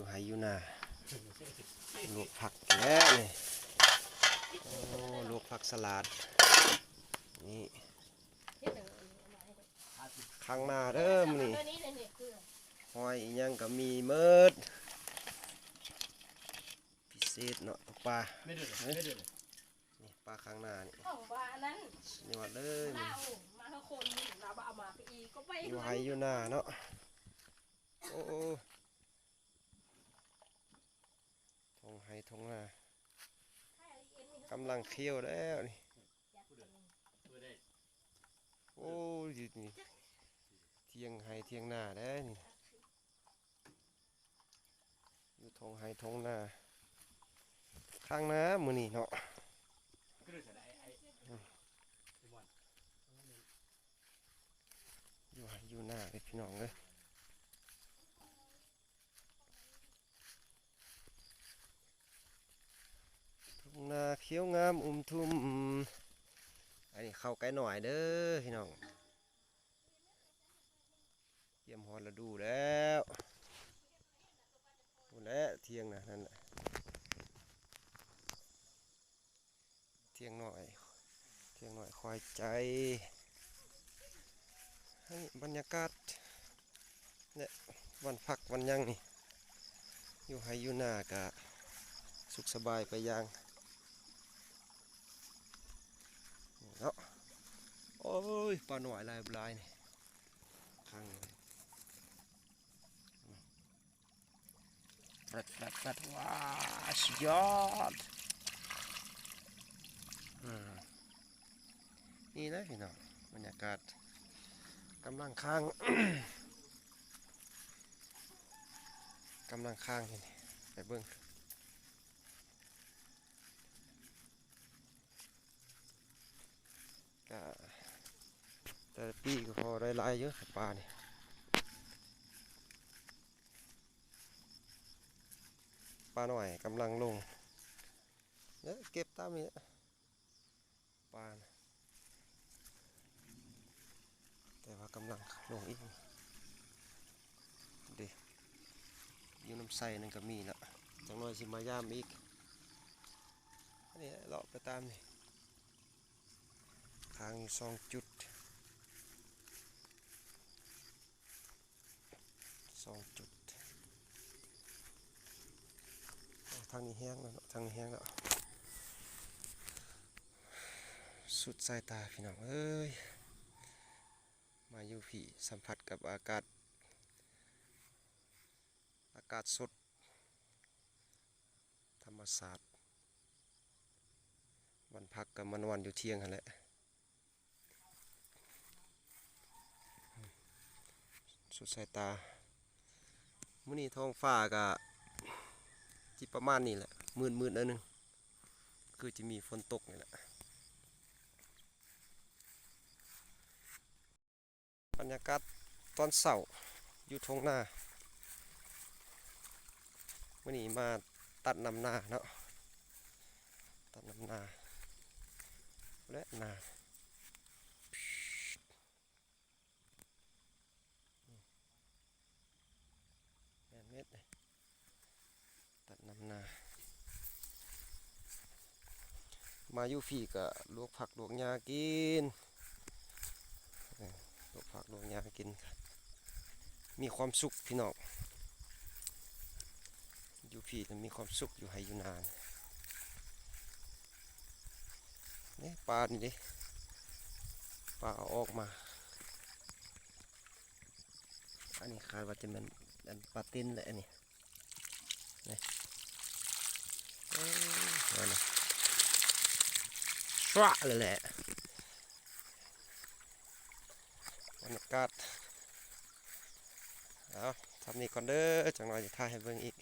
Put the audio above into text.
อยู่ไห้อยู่นาลวกผักแล้วนี่โอ้ลวกผักสลัดนี่ข้างหน้าเริ่มนี่หอยอีหยังก็มีเมิดพิเศษเนาะปลานี่ปลาข้างหน้านี่ยอดเลยอยู่ไห้อยู่นาเนาะโอ้ทงไห้ทงนากำลังเคี่ยวแล้วนี่โอ้ยนี่เทียงไห้เทียงนาได้นี่อยู่ทงไห้ทงนาข้างน้ำมือนี่เนาะอยู่ไห้อยู่นาเลยพี่น้องเลยทุ่งนาเขียวงามทุ่มอันนี้เข้าใกล้หน่อยเด้อพี่น้องเตรียมฮอดฤดูแล้วดูแลเที่ยงนะนั่นแหละเที่ยงหน่อยคอยใจให้บรรยากาศเนี่ยวันพักวันยังนี่อยู่ไฮอยู่นากะสุขสบายไปยังเนาะโอ้ยปลาหน่อยลายบลายนี่ข้างแฟดว้าสุดยอดนี่นะพี่น้องบรรยากาศกำลังข้าง กำลังข้างนี่ไปเบิ้งก็แต่ปีก็พอได้หลายเยอะปลานี่ปลาหน่อยกำลังลงเนี่ยเก็บตามนี้ปลานะแต่ว่ากำลังลงอีกดิอยู่น้ำใสนั่นก็มีละจังน้อยสิมายามอีกอันนี้เลาะไปตามนี่ทางอยู่2 จุดทางนี้แห้งแล้วทางนี้แห้งแล้วสุดสายตาพี่น้องเอ้ยมาอยู่พี่สัมผัสกับอากาศสดธรรมศาสตร์วันพักกับมันวันอยู่เที่ยงกันแหละสุดสายตามื้อนี้ท้องฟ้าก็จิประมาณนี้แหละมืดอันนึงคือจะมีฝนตกนี่แหละบรรยากาศตอนเช้าอยู่ทงนามื้อนี้มาตัดนำนาเนาะตัดนำนาและนา8 เมตรเลยตัดนำนามาอยู่พี่ก็ลวกผักลวกหญ้ากินลวกผักลวกหญ้ากินมีความสุขพี่น้องอยู่พี่จะมีความสุขอยู่ไฮอยู่นานนี่ปลานี่ดิปลาเอาออกมาอันนี้คาดว่าจะเป็นปลาติ้นแหละนี่นี่นี่ชวะเลยแหละบรรยากาศเอาทำนี่ก่อนเด้อจังหน่อยจะถ่ายให้เบิ่งอีก